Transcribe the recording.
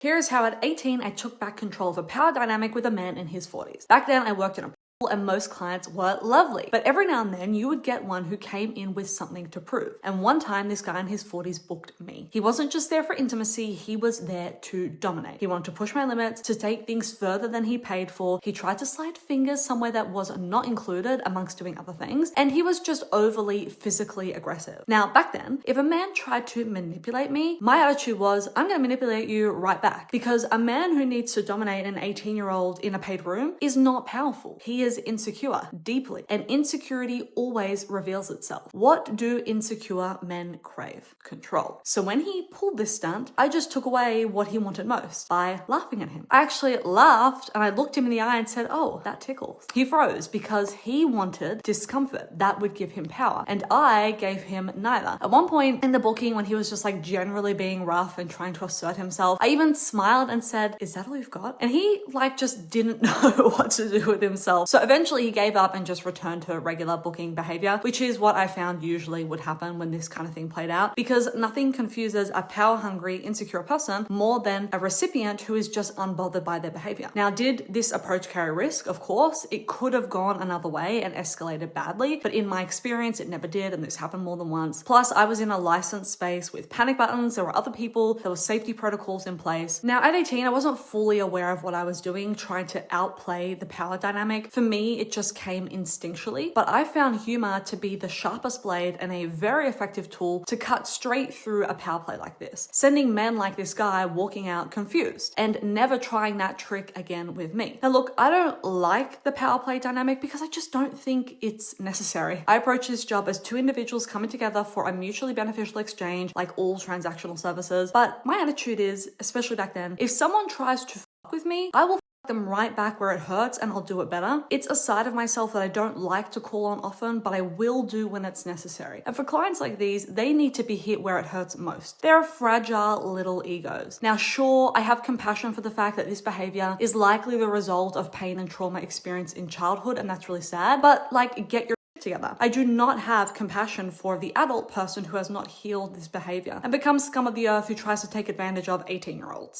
Here's how at 18 I took back control of a power dynamic with a man in his 40s. Back then I worked in a and most clients were lovely. But every now and then you would get one who came in with something to prove. And one time this guy in his 40s booked me. He wasn't just there for intimacy, he was there to dominate. He wanted to push my limits, to take things further than he paid for. He tried to slide fingers somewhere that was not included amongst doing other things. And he was just overly physically aggressive. Now back then, if a man tried to manipulate me, my attitude was, I'm gonna manipulate you right back. Because a man who needs to dominate an 18-year-old in a paid room is not powerful. He is insecure deeply, and insecurity always reveals itself. What do insecure men crave? Control. So when he pulled this stunt, I just took away what he wanted most by laughing at him. I actually laughed and I looked him in the eye and said, oh, that tickles. He froze because he wanted discomfort that would give him power, and I gave him neither. At one point in the booking, when he was just like generally being rough and trying to assert himself, I even smiled and said, is that all you've got? And he like just didn't know what to do with himself. So eventually he gave up and just returned to regular booking behavior, which is what I found usually would happen when this kind of thing played out, because nothing confuses a power-hungry, insecure person more than a recipient who is just unbothered by their behavior. Now, did this approach carry risk? Of course, it could have gone another way and escalated badly, but in my experience, it never did, and this happened more than once. Plus, I was in a licensed space with panic buttons, there were other people, there were safety protocols in place. Now, at 18, I wasn't fully aware of what I was doing, trying to outplay the power dynamic. For me, it just came instinctually, but I found humor to be the sharpest blade and a very effective tool to cut straight through a power play like this, sending men like this guy walking out confused and never trying that trick again with me. Now look, I don't like the power play dynamic because I just don't think it's necessary. I approach this job as two individuals coming together for a mutually beneficial exchange, like all transactional services, but my attitude is, especially back then, if someone tries to fuck with me, I will them right back where it hurts and I'll do it better. It's a side of myself that I don't like to call on often, but I will do when it's necessary. And for clients like these, they need to be hit where it hurts most. They're fragile little egos. Now, sure, I have compassion for the fact that this behavior is likely the result of pain and trauma experienced in childhood, and that's really sad, but like, get your together. I do not have compassion for the adult person who has not healed this behavior and becomes scum of the earth who tries to take advantage of 18-year-olds.